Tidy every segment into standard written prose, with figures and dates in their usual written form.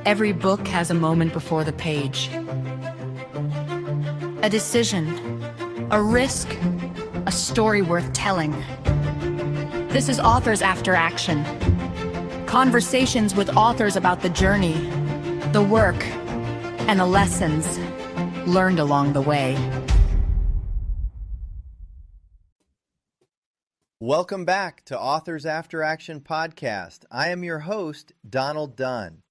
Every book has a moment before the page. A decision, a risk, a story worth telling. This is Authors After Action. Conversations with authors about the journey, the work, and the lessons learned along the way. Welcome back to Authors After Action podcast. I am your host, Donald Dunn.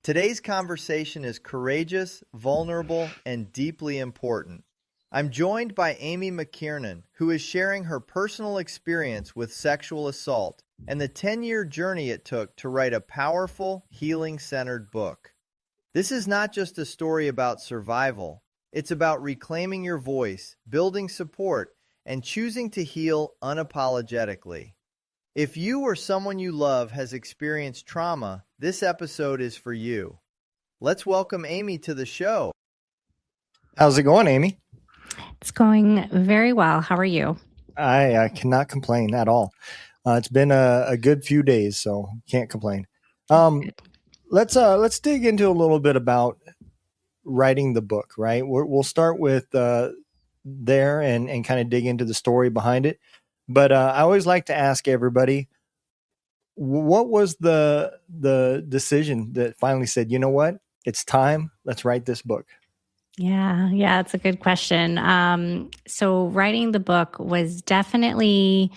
Today's conversation is courageous, vulnerable, and deeply important. I'm joined by Amy McKiernan, who is sharing her personal experience with sexual assault and the 10-year journey it took to write a powerful, healing-centered book. This is not just a story about survival. It's about reclaiming your voice, building support, and choosing to heal unapologetically. If you or someone you love has experienced trauma, this episode is for you. Let's welcome Amy to the show. How's it going, Amy? It's going very well. How are you? I cannot complain at all. It's been a good few days, so can't complain. Let's dig into a little bit about writing the book, right? We'll start with there and kind of dig into the story behind it. But I always like to ask everybody, what was the decision that finally said, you know what, it's time, let's write this book? Yeah, it's a good question. So writing the book was definitely,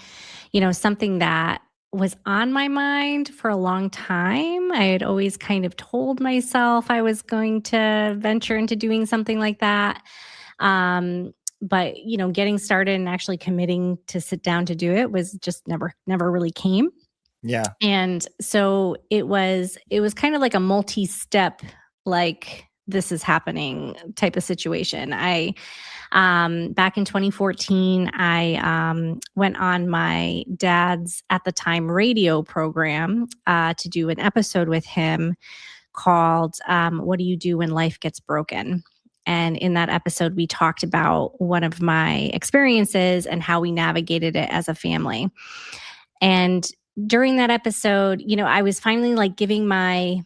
something that was on my mind for a long time. I had always kind of told myself I was going to venture into doing something like that. But, getting started and actually committing to sit down to do it was just never really came. Yeah. And so it was kind of like a multi-step, like this is happening type of situation. I, back in 2014, I went on my dad's, at the time, radio program to do an episode with him called What Do You Do When Life Gets Broken? And in that episode, we talked about one of my experiences and how we navigated it as a family. And during that episode, I was finally like giving my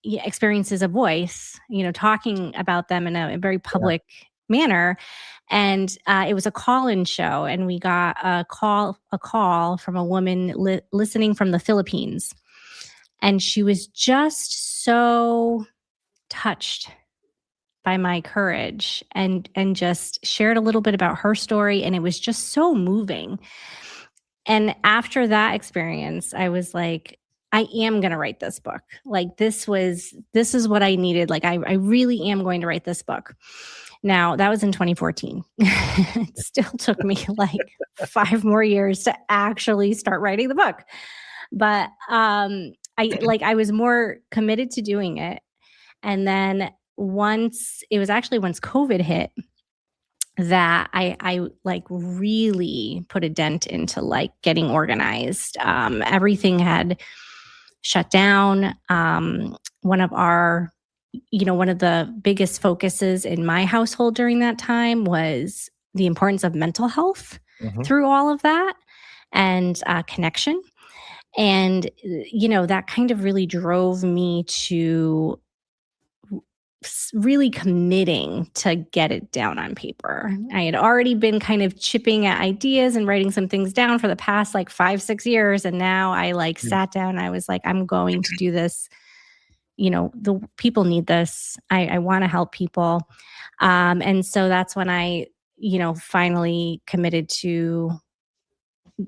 experiences a voice, talking about them in a very public manner. And it was a call-in show, and we got a call from a woman listening from the Philippines. And she was just so touched by my courage and just shared a little bit about her story. And it was just so moving. And after that experience, I was like, I am going to write this book. Like this is what I needed. Like I really am going to write this book. Now that was in 2014. It still took me like 5 more years to actually start writing the book. But I was more committed to doing it. And then once COVID hit, that I like really put a dent into like getting organized. Everything had shut down. One of the biggest focuses in my household during that time was the importance of mental health through all of that and connection. And, that kind of really drove me to really committing to get it down on paper. I had already been kind of chipping at ideas and writing some things down for the past like 5-6 years. And now I sat down and I was like, I'm going to do this. The people need this. I want to help people. And so that's when I, finally committed to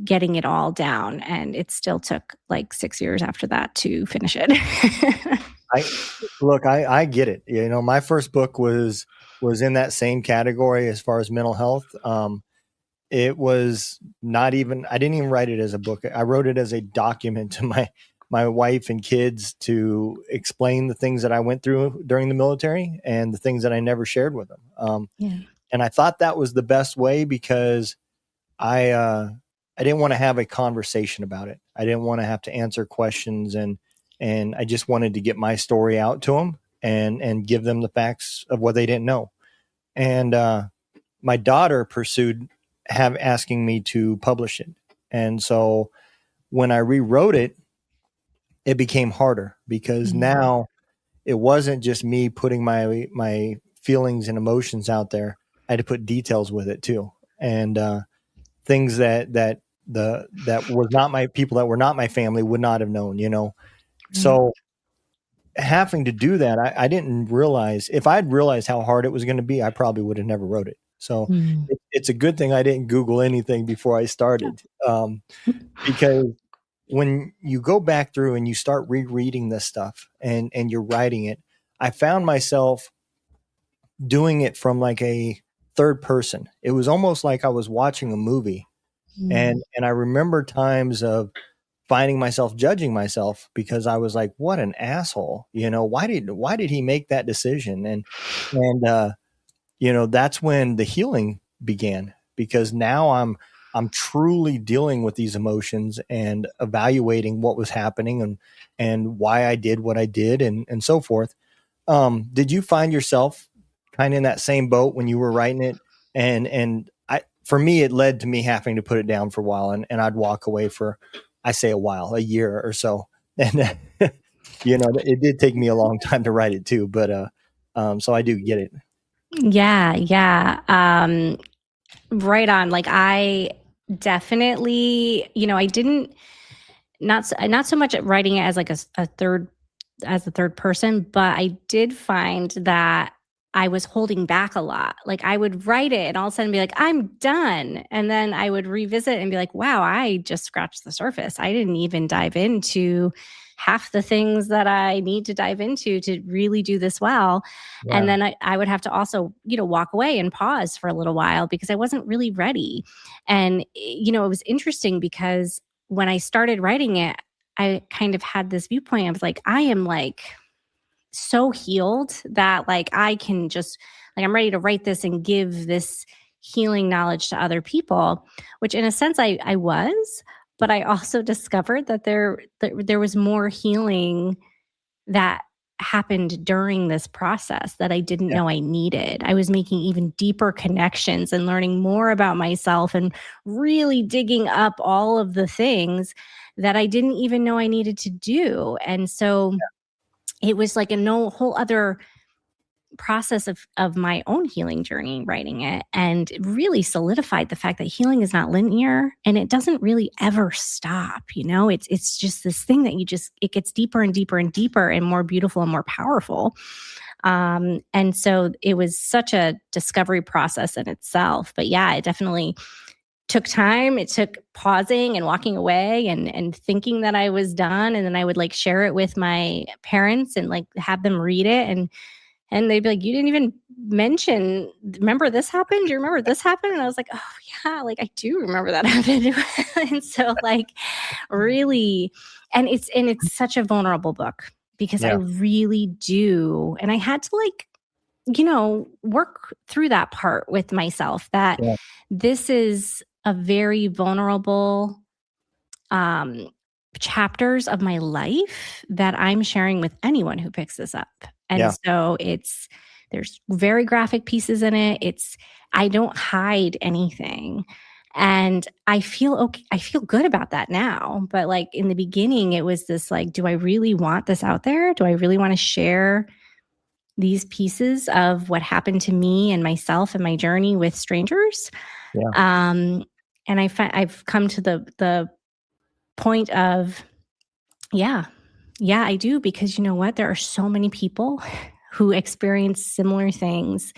getting it all down. And it still took like 6 years after that to finish it. I get it. My first book was in that same category as far as mental health. It was I didn't even write it as a book. I wrote it as a document to my wife and kids to explain the things that I went through during the military and the things that I never shared with them. And I thought that was the best way because I didn't want to have a conversation about it. I didn't want to have to answer questions and I just wanted to get my story out to them and give them the facts of what they didn't know. And my daughter pursued asking me to publish it. And so when I rewrote it, it became harder because now it wasn't just me putting my feelings and emotions out there. I had to put details with it too. And things that was not my people, that were not my family, would not have known, So having to do that, I didn't realize, if I'd realized how hard it was going to be, I probably would have never wrote it. So it's a good thing I didn't Google anything before I started. Because when you go back through and you start rereading this stuff and you're writing it, I found myself doing it from like a third person. It was almost like I was watching a movie. And I remember times of finding myself judging myself because I was like, what an asshole, why did he make that decision? And that's when the healing began, because now I'm truly dealing with these emotions and evaluating what was happening and why I did what I did and so forth. Did you find yourself kind of in that same boat when you were writing it? And for me, it led to me having to put it down for a while, and I'd walk away for, I say a while, a year or so. And, it did take me a long time to write it too, but so I do get it. Yeah. Yeah. Right on. Like I definitely, I didn't, not so much writing it as like a third person, but I did find that I was holding back a lot. Like I would write it and all of a sudden be like, I'm done. And then I would revisit and be like, wow, I just scratched the surface. I didn't even dive into half the things that I need to dive into to really do this well. Yeah. And then I would have to also, walk away and pause for a little while because I wasn't really ready. And, it was interesting because when I started writing it, I kind of had this viewpoint. I was like, I am like so healed that like I can just like I'm ready to write this and give this healing knowledge to other people, which in a sense I was, but I also discovered that there was more healing that happened during this process that I didn't know I needed. I was making even deeper connections and learning more about myself and really digging up all of the things that I didn't even know I needed to do. And so it was like a whole other process of my own healing journey writing it, and it really solidified the fact that healing is not linear and it doesn't really ever stop. It's just this thing that it gets deeper and deeper and deeper and more beautiful and more powerful. And so it was such a discovery process in itself. But yeah, it definitely took time. It took pausing and walking away and thinking that I was done. And then I would like share it with my parents and like have them read it. And they'd be like, you didn't even mention, remember this happened? Do you remember this happened? And I was like, oh yeah, like I do remember that happened. And so like really, and it's such a vulnerable book because I really do. And I had to like, work through that part with myself that this is a very vulnerable chapters of my life that I'm sharing with anyone who picks this up. And so there's very graphic pieces in it. I don't hide anything. And I feel okay. I feel good about that now. But like in the beginning, it was this like, do I really want this out there? Do I really want to share these pieces of what happened to me and myself and my journey with strangers? And I've come to the point of, I do, because you know what? There are so many people who experience similar things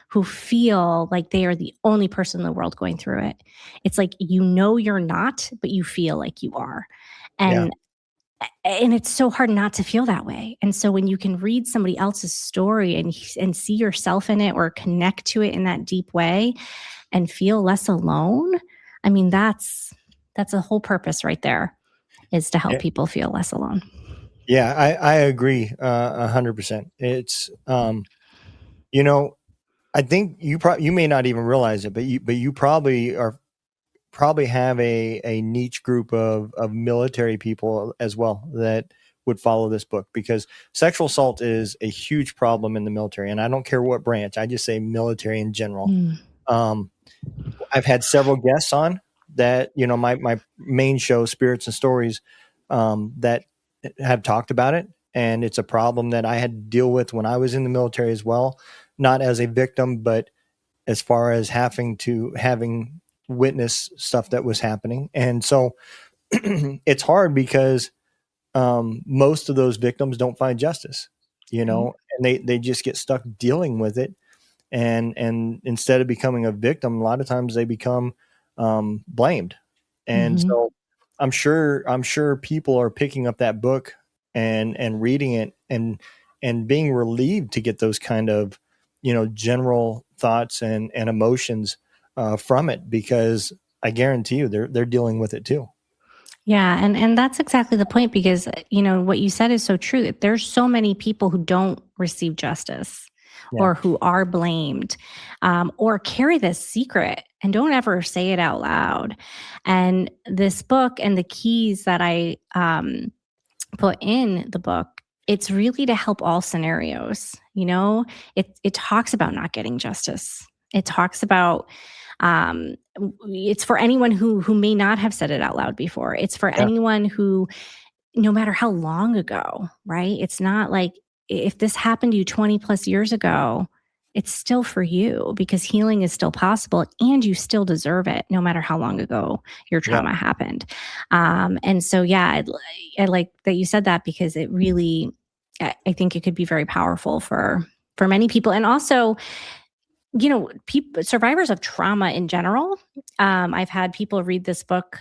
who feel like they are the only person in the world going through it. It's like, you're not, but you feel like you are. And it's so hard not to feel that way. And so when you can read somebody else's story and see yourself in it or connect to it in that deep way and feel less alone, I mean, that's a whole purpose right there, is to help people feel less alone. Yeah, I agree 100%. It's, I think you may not even realize it, but you probably have a niche group of military people as well that would follow this book, because sexual assault is a huge problem in the military. And I don't care what branch, I just say military in general. I've had several guests on that, my main show, Spirits and Stories, that have talked about it. And it's a problem that I had to deal with when I was in the military as well, not as a victim, but as far as having witnessed stuff that was happening. And so it's hard because most of those victims don't find justice, and they just get stuck dealing with it. And instead of becoming a victim, a lot of times they become blamed. And so I'm sure people are picking up that book and reading it and being relieved to get those kind of, general thoughts and emotions from it, because I guarantee you they're dealing with it too. Yeah. And that's exactly the point, because, what you said is so true. There's so many people who don't receive justice or who are blamed, or carry this secret and don't ever say it out loud. And this book and the keys that I put in the book, it's really to help all scenarios. It talks about not getting justice. It talks about it's for anyone who may not have said it out loud before. It's for anyone who, no matter how long ago, right? It's not like if this happened to you 20 plus years ago, it's still for you, because healing is still possible and you still deserve it, no matter how long ago your trauma happened. And so, I like that you said that, because it really, I think it could be very powerful for many people. And also, survivors of trauma in general. I've had people read this book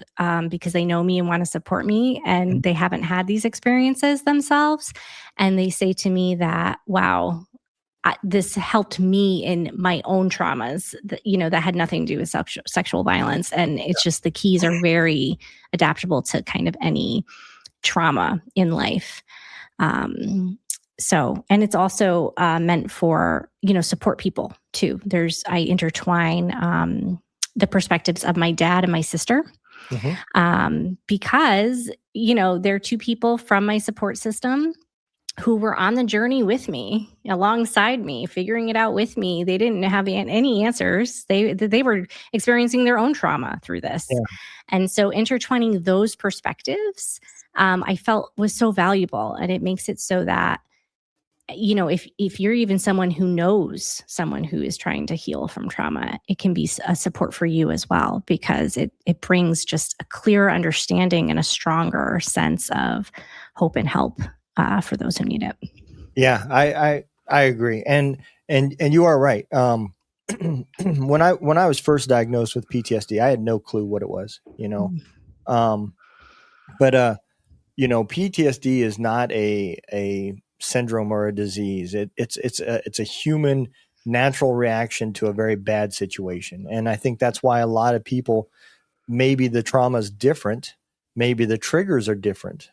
because they know me and want to support me, and they haven't had these experiences themselves. And they say to me that, wow, this helped me in my own traumas, that had nothing to do with sexual violence. And it's just the keys are very adaptable to kind of any trauma in life. And it's also meant for, support people too. I intertwine the perspectives of my dad and my sister, because, they're two people from my support system who were on the journey with me, alongside me, figuring it out with me. They didn't have any answers. They were experiencing their own trauma through this. Yeah. And so intertwining those perspectives, I felt was so valuable. And it makes it so that, if you're even someone who knows someone who is trying to heal from trauma, it can be a support for you as well, because it brings just a clearer understanding and a stronger sense of hope and help for those who need it. Yeah, I agree. And you are right. When I was first diagnosed with PTSD, I had no clue what it was, but PTSD is not a syndrome or a disease. It's a human natural reaction to a very bad situation. And I think that's why a lot of people, maybe the trauma is different, maybe the triggers are different,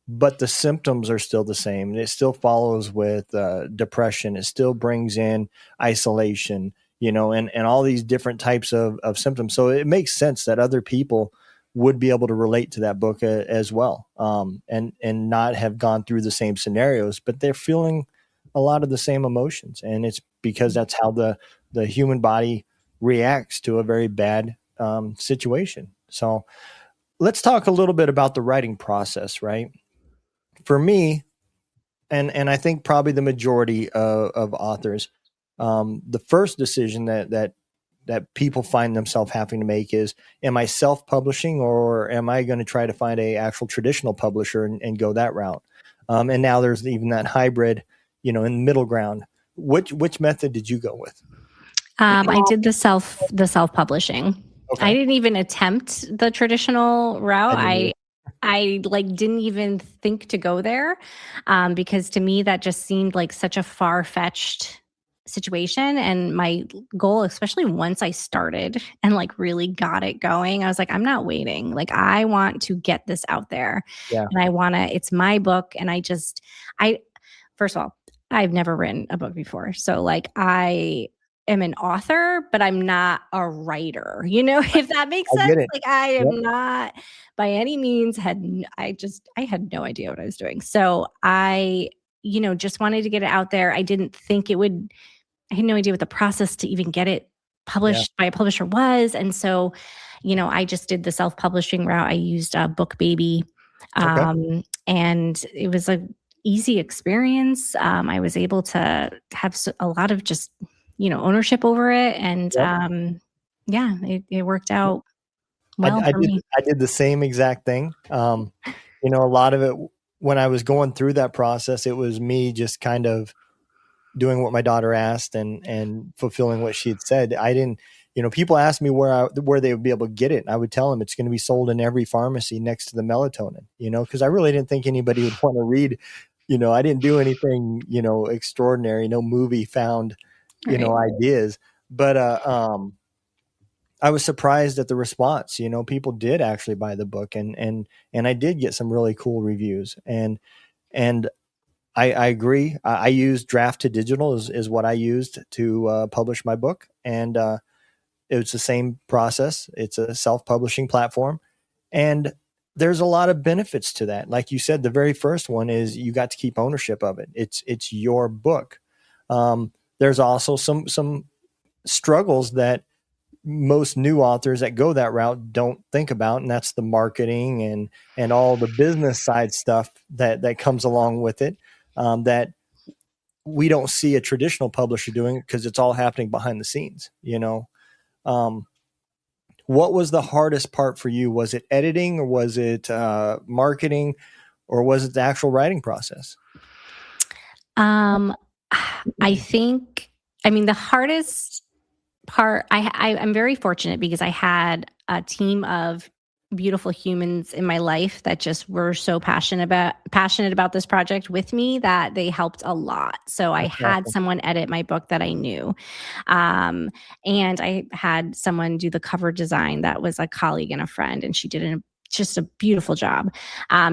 but the symptoms are still the same. And it still follows with depression. It still brings in isolation, and all these different types of symptoms. So it makes sense that other people would be able to relate to that book as well, and not have gone through the same scenarios, but they're feeling a lot of the same emotions. And it's because that's how the human body reacts to a very bad situation. So let's talk a little bit about the writing process, right? For me, and I think probably the majority of authors, the first decision that people find themselves having to make is, am I self-publishing, or am I going to try to find a actual traditional publisher and go that route? And now there's even that hybrid, in the middle ground. Which method did you go with? I did the self-publishing. Okay. I didn't even attempt the traditional route. I didn't even think to go there, because to me that just seemed like such a far-fetched situation. And my goal, especially once I started and really got it going, I was like, I'm not waiting. I want to get this out there. Yeah. And it's my book. And first of all, I've never written a book before. So I am an author, but I'm not a writer, if that makes sense. I am not by any means I had no idea what I was doing. So I, just wanted to get it out there. I had no idea what the process to even get it published by a publisher was. And so, I just did the self-publishing route. I used Book Baby. Okay. and it was a easy experience. I was able to have a lot of just, ownership over it. And Yep. yeah, it worked out well I for did me. I did the same exact thing. A lot of it when I was going through that process, it was me just kind of doing what my daughter asked and fulfilling what she had said. I didn't, people asked me where they would be able to get it. And I would tell them it's going to be sold in every pharmacy next to the melatonin, because I really didn't think anybody would want to read, I didn't do anything, extraordinary, no movie found, Right. ideas, but, I was surprised at the response. People did actually buy the book, and I did get some really cool reviews. And I agree. I use draft to digital is what I used to publish my book, and it's the same process. It's a self-publishing platform, and there's a lot of benefits to that. Like you said, the very first one is you got to keep ownership of it. It's your book. There's also some struggles that most new authors that go that route don't think about, and that's the marketing and all the business side stuff that comes along with it, that we don't see a traditional publisher doing because it's all happening behind the scenes. What was the hardest part for you? Was it editing, or was it marketing, or was it the actual writing process? I think, the hardest part, I'm very fortunate because I had a team of beautiful humans in my life that just were so passionate about this project with me that they helped a lot. So I had someone edit my book that I knew. And I had someone do the cover design that was a colleague and a friend, and she did just a beautiful job.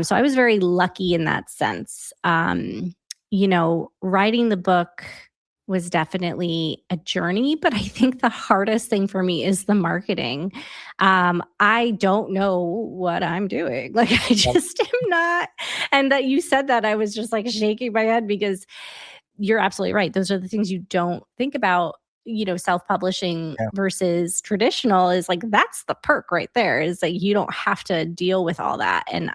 So I was very lucky in that sense. Writing the book was definitely a journey, but I think the hardest thing for me is the marketing. I don't know what I'm doing. Like, I just am not. And that you said that, I was just like shaking my head, because you're absolutely right. Those are the things you don't think about. Self-publishing versus traditional is like, that's the perk right there, is like you don't have to deal with all that. And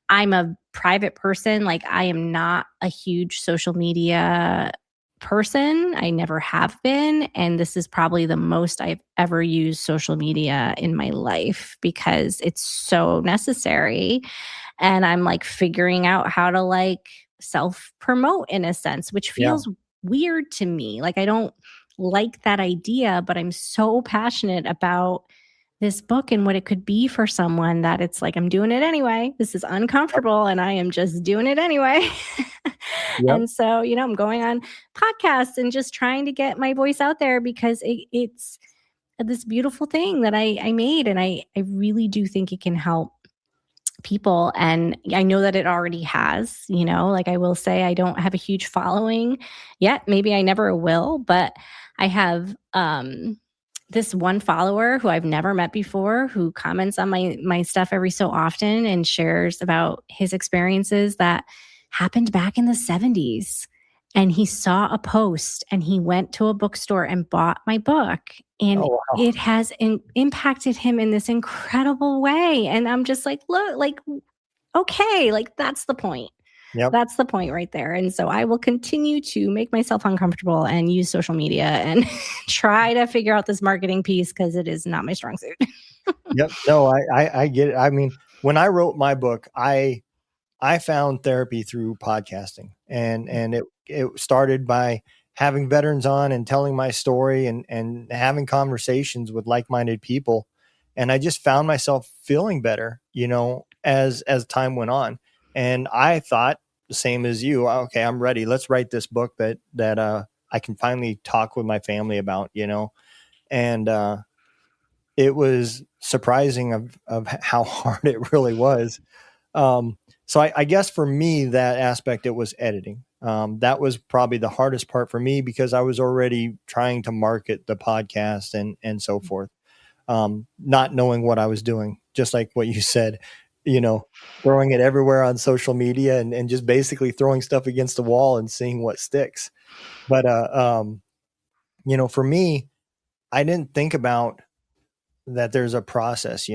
I'm a private person. Like, I am not a huge social media person. I never have been. And this is probably the most I've ever used social media in my life, because it's so necessary. And I'm like figuring out how to like self-promote in a sense, which feels weird to me. Like, I don't like that idea, but I'm so passionate about this book and what it could be for someone that it's like, I'm doing it anyway. This is uncomfortable and I am just doing it anyway. And so, I'm going on podcasts and just trying to get my voice out there, because it's this beautiful thing that I made. And I really do think it can help people. And I know that it already has, like, I will say I don't have a huge following yet. Maybe I never will, but I have, this one follower who I've never met before, who comments on my stuff every so often and shares about his experiences that happened back in the 70s. And he saw a post and he went to a bookstore and bought my book. And it has impacted him in this incredible way. And I'm just like, look, like, okay, like, that's the point. That's the point right there. And so I will continue to make myself uncomfortable and use social media and try to figure out this marketing piece, because it is not my strong suit. No, I get it. I mean, when I wrote my book, I found therapy through podcasting, and it started by having veterans on and telling my story and having conversations with like-minded people. And I just found myself feeling better, as time went on. And I thought the same as you. Okay, I'm ready. Let's write this book that I can finally talk with my family about, and it was surprising of how hard it really was. So I guess for me, that aspect, it was editing. That was probably the hardest part for me, because I was already trying to market the podcast and so forth, not knowing what I was doing, just like what you said, throwing it everywhere on social media and just basically throwing stuff against the wall and seeing what sticks. But, for me, I didn't think about that there's a process.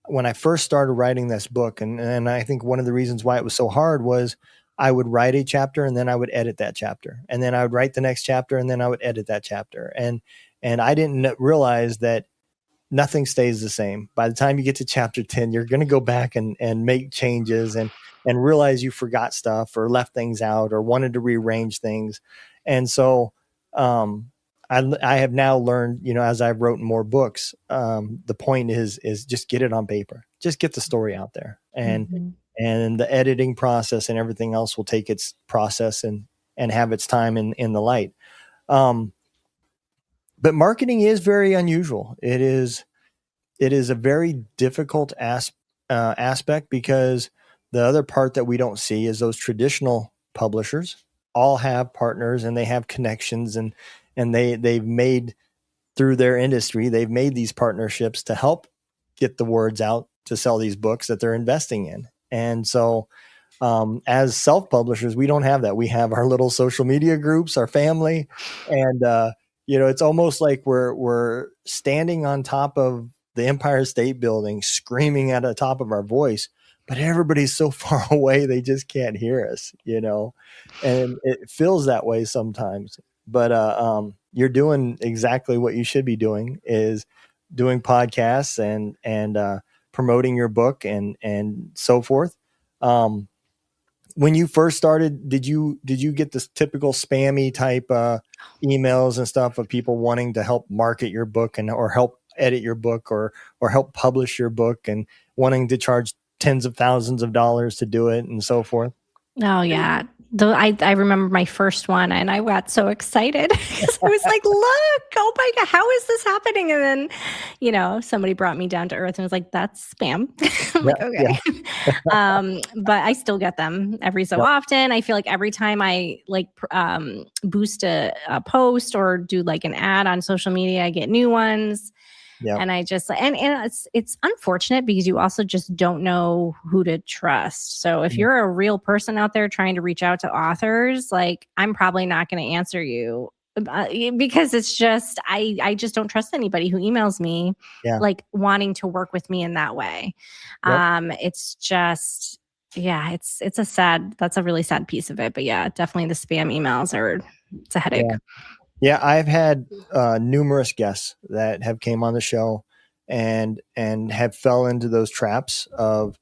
when I first started writing this book, and I think one of the reasons why it was so hard was I would write a chapter and then I would edit that chapter, and then I would write the next chapter and then I would edit that chapter. And I didn't realize that nothing stays the same. By the time you get to chapter 10, you're going to go back and make changes and realize you forgot stuff or left things out or wanted to rearrange things. And so, I have now learned, as I've written more books, the point is just get it on paper, just get the story out there, and the editing process and everything else will take its process and have its time in the light. But marketing is very unusual. It is a very difficult aspect, because the other part that we don't see is those traditional publishers all have partners and they have connections, and they've made, through their industry, they've made these partnerships to help get the words out to sell these books that they're investing in. And so as self-publishers, we don't have that. We have our little social media groups, our family, and it's almost like we're standing on top of the Empire State Building, screaming at the top of our voice, but everybody's so far away they just can't hear us, and it feels that way sometimes. But you're doing exactly what you should be doing, is doing podcasts and promoting your book and so forth. When you first started, did you get this typical spammy type emails and stuff of people wanting to help market your book or help edit your book or help publish your book and wanting to charge tens of thousands of dollars to do it and so forth? Oh yeah. I remember my first one and I got so excited because I was like, look, oh my God, how is this happening? And then, somebody brought me down to earth and was like, that's spam. I'm like, okay. Yeah. But I still get them every so often. I feel like every time I boost a post or do like an ad on social media, I get new ones. Yep. And I just, and it's unfortunate because you also just don't know who to trust. So if you're a real person out there trying to reach out to authors, like I'm probably not going to answer you because it's just, I just don't trust anybody who emails me like wanting to work with me in that way. Yep. It's just, it's that's a really sad piece of it. But yeah, definitely the spam emails it's a headache. Yeah, I've had numerous guests that have came on the show and have fell into those traps of,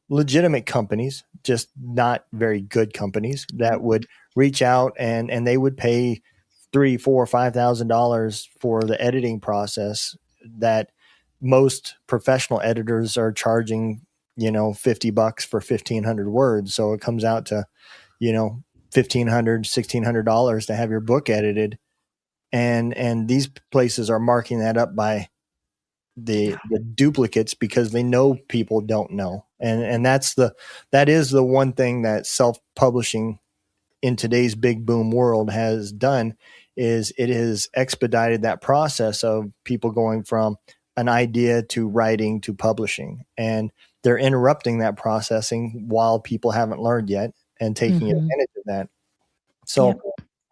legitimate companies, just not very good companies that would reach out and they would pay $3,000, $4,000, $5,000 for the editing process that most professional editors are charging, $50 for 1,500 words. So it comes out to, $1,500, $1,600 to have your book edited. And these places are marking that up by the duplicates because they know people don't know. And that is the one thing that self-publishing in today's big boom world has done, is it has expedited that process of people going from an idea to writing to publishing. And they're interrupting that processing while people haven't learned yet and taking advantage of that. So,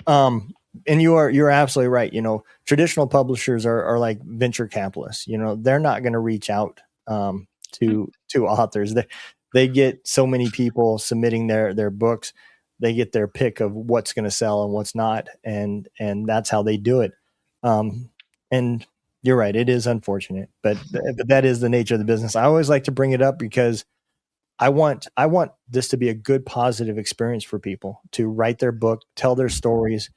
and you're absolutely right. Traditional publishers are like venture capitalists. They're not going to reach out to authors. They get so many people submitting their books. They get their pick of what's going to sell and what's not, and that's how they do it. And you're right; it is unfortunate, but that is the nature of the business. I always like to bring it up because I want this to be a good, positive experience for people to write their book, tell their stories,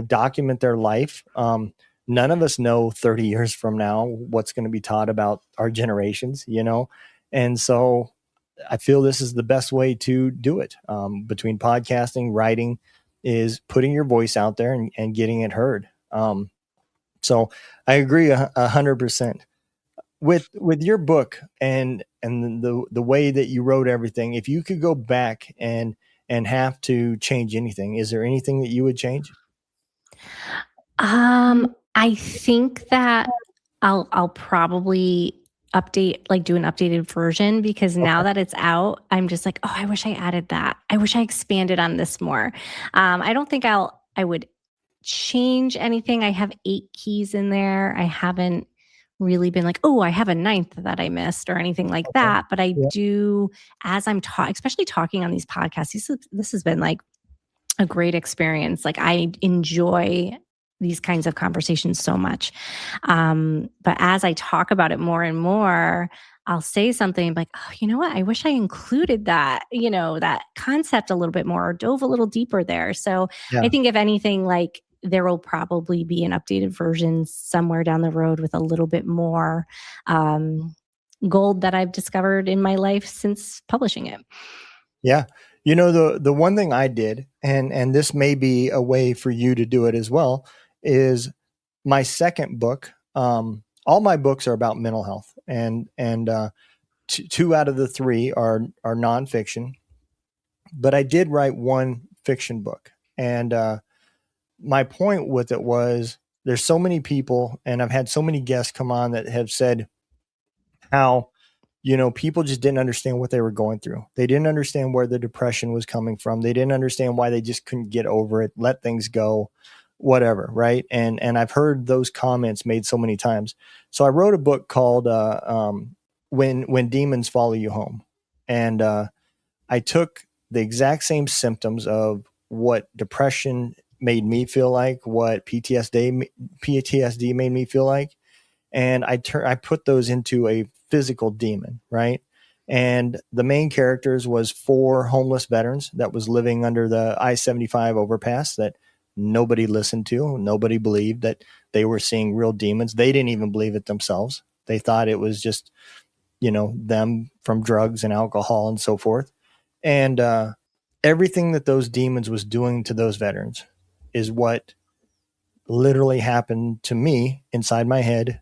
document their life. None of us know 30 years from now what's going to be taught about our generations, and so I feel this is the best way to do it. Between podcasting, writing, is putting your voice out there and getting it heard. So I agree 100%. With your book and the way that you wrote everything, if you could go back and have to change anything, is there anything that you would change? I think that I'll probably do an updated version, because now that it's out, I'm just like, oh, I wish I added that. I wish I expanded on this more. I don't think I would change anything. I have 8 keys in there. I haven't really been like, oh, I have a ninth that I missed or anything like Okay. that. But I Yeah. do, as I'm especially talking on these podcasts, this has been like a great experience. Like I enjoy these kinds of conversations so much. But as I talk about it more and more, I'll say something like, oh, you know what? I wish I included that, that concept a little bit more or dove a little deeper there. So I Yeah. think if anything, like there will probably be an updated version somewhere down the road with a little bit more gold that I've discovered in my life since publishing it. Yeah. The one thing I did, and this may be a way for you to do it as well, is my second book. All my books are about mental health, and two out of the three are nonfiction. But I did write one fiction book, and my point with it was there's so many people, and I've had so many guests come on that have said how people just didn't understand what they were going through. They didn't understand where the depression was coming from. They didn't understand why they just couldn't get over it, let things go, whatever. Right. And I've heard those comments made so many times. So I wrote a book called When Demons Follow You Home. And I took the exact same symptoms of what depression made me feel like, what PTSD made me feel like. And I put those into a physical demon, right? And the main characters was 4 homeless veterans that was living under the I-75 overpass that nobody listened to. Nobody believed that they were seeing real demons. They didn't even believe it themselves. They thought it was just, them from drugs and alcohol and so forth. And everything that those demons was doing to those veterans is what literally happened to me inside my head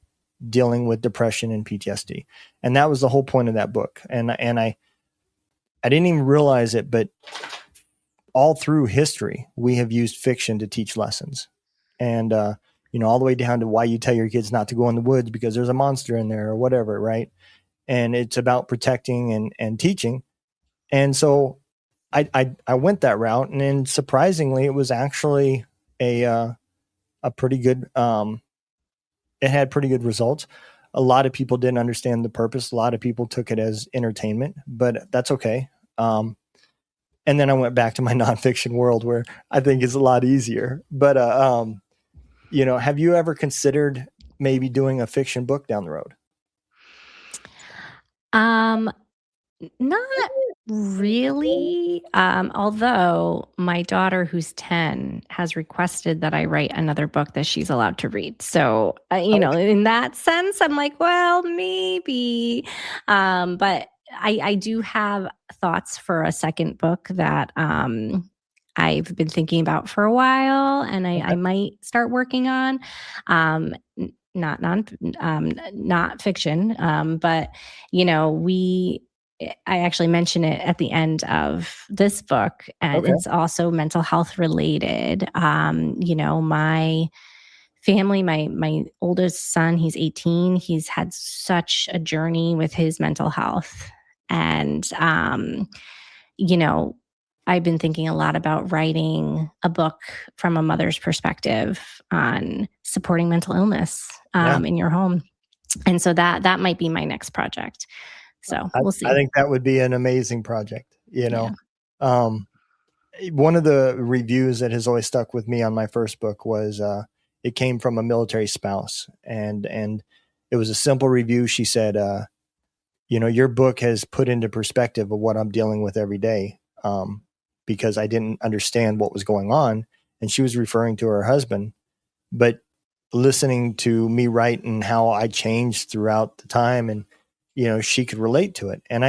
dealing with depression and PTSD. And that was the whole point of that book. And I didn't even realize it, but all through history, we have used fiction to teach lessons. And, all the way down to why you tell your kids not to go in the woods because there's a monster in there or whatever, right? And it's about protecting and teaching. And so I went that route, and then surprisingly, it was actually a pretty good, it had pretty good results. A lot of people didn't understand the purpose. A lot of people took it as entertainment, but that's okay. And then I went back to my nonfiction world where I think it's a lot easier. But, have you ever considered maybe doing a fiction book down the road? Not really. Although my daughter, who's 10, has requested that I write another book that she's allowed to read. So, in that sense, I'm like, well, maybe. But I do have thoughts for a second book that I've been thinking about for a while, and I might start working on. Not fiction, but I actually mention it at the end of this book, and it's also mental health related. My family, my oldest son, he's 18. He's had such a journey with his mental health, and I've been thinking a lot about writing a book from a mother's perspective on supporting mental illness in your home. And so that might be my next project. So we'll see. I think that would be an amazing project. One of the reviews that has always stuck with me on my first book was it came from a military spouse, and it was a simple review. She said, your book has put into perspective of what I'm dealing with every day. Because I didn't understand what was going on. And she was referring to her husband, but listening to me write and how I changed throughout the time, and, she could relate to it. And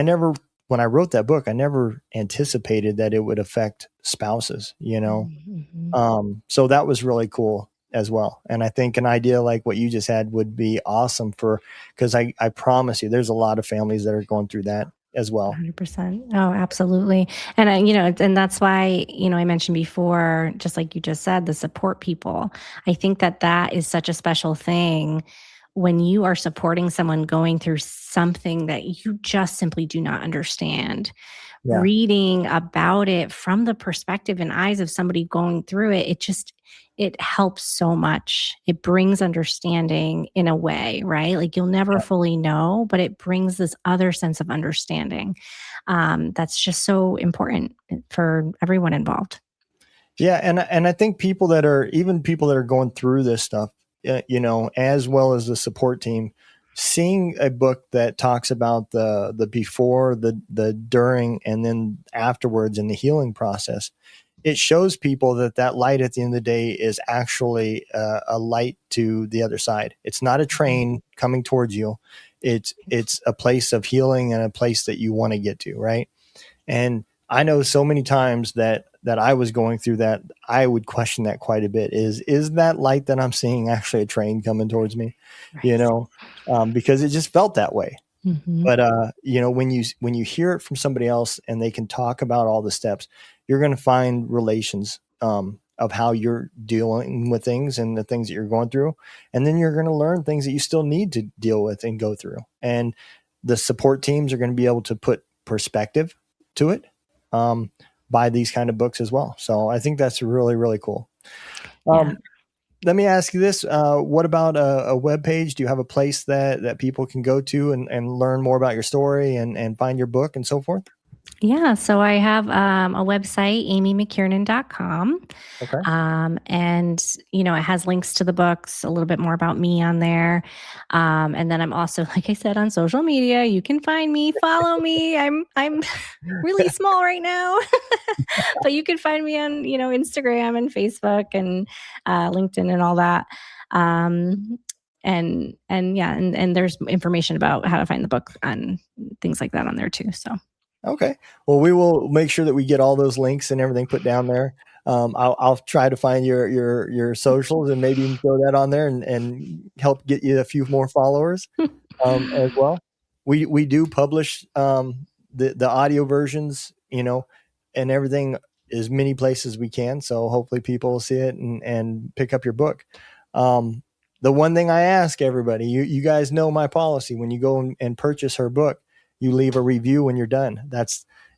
when I wrote that book, I never anticipated that it would affect spouses, Mm-hmm. So that was really cool as well. And I think an idea like what you just had would be awesome because I promise you, there's a lot of families that are going through that as well. 100%. Oh, absolutely. And and that's why, I mentioned before, just like you just said, the support people. I think that is such a special thing when you are supporting someone going through something that you just simply do not understand, Yeah. reading about it from the perspective and eyes of somebody going through it, it helps so much. It brings understanding in a way, right? Like you'll never fully know, but it brings this other sense of understanding. That's just so important for everyone involved. Yeah, and I think people that are going through this stuff, as well as the support team, seeing a book that talks about the before, the during, and then afterwards in the healing process, it shows people that light at the end of the day is actually a light to the other side. It's not a train coming towards you. It's a place of healing and a place that you want to get to, right? And I know so many times that I was going through that, I would question that quite a bit. Is that light that I'm seeing actually a train coming towards me? Right. Because it just felt that way. Mm-hmm. But when you hear it from somebody else and they can talk about all the steps, you're going to find relations of how you're dealing with things and the things that you're going through, and then you're going to learn things that you still need to deal with and go through. And the support teams are going to be able to put perspective to it by these kind of books as well. So I think that's really, really cool. Let me ask you this. What about a web page? Do you have a place that people can go to and learn more about your story and find your book and so forth? Yeah. So I have a website, amymckiernan.com. Okay. And, it has links to the books, a little bit more about me on there. And then I'm also, like I said, on social media. You can find me, follow me. I'm really small right now, but you can find me on, Instagram and Facebook and LinkedIn and all that. And there's information about how to find the book and things like that on there too. So. Okay. Well, we will make sure that we get all those links and everything put down there. I'll try to find your socials and maybe even throw that on there and help get you a few more followers as well. We do publish the audio versions, and everything as many places as we can. So hopefully people will see it and pick up your book. The one thing I ask everybody, you guys know my policy. When you go and purchase her book, you leave a review when you're done.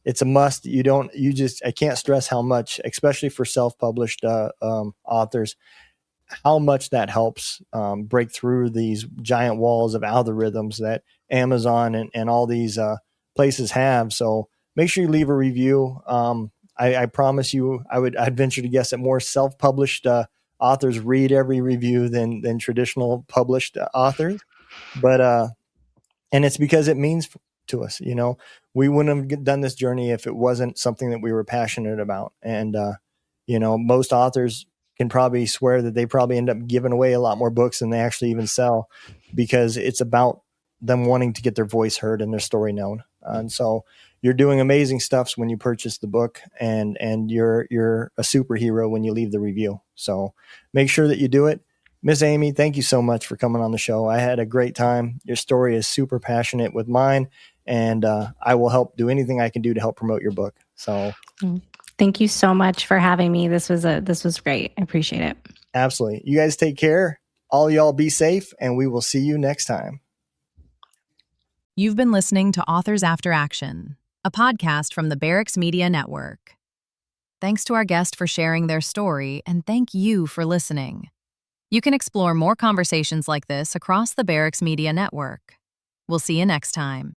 It's a must. I can't stress how much, especially for self-published authors, how much that helps break through these giant walls of algorithms that Amazon and all these places have. So make sure you leave a review. I promise you, I'd venture to guess that more self-published authors read every review than traditional published authors. But and it's because it means to us. We wouldn't have done this journey if it wasn't something that we were passionate about. And most authors can probably swear that they probably end up giving away a lot more books than they actually even sell, because it's about them wanting to get their voice heard and their story known. And so you're doing amazing stuff when you purchase the book, and you're a superhero when you leave the review. So make sure that you do it. Miss Amy, thank you so much for coming on the show. I had a great time. Your story is super passionate with mine, and I will help do anything I can do to help promote your book. So thank you so much for having me. This was great. I appreciate it. Absolutely. You guys take care. All y'all be safe, and we will see you next time. You've been listening to Authors After Action, a podcast from the Barracks Media Network. Thanks to our guest for sharing their story, and thank you for listening. You can explore more conversations like this across the Barracks Media Network. We'll see you next time.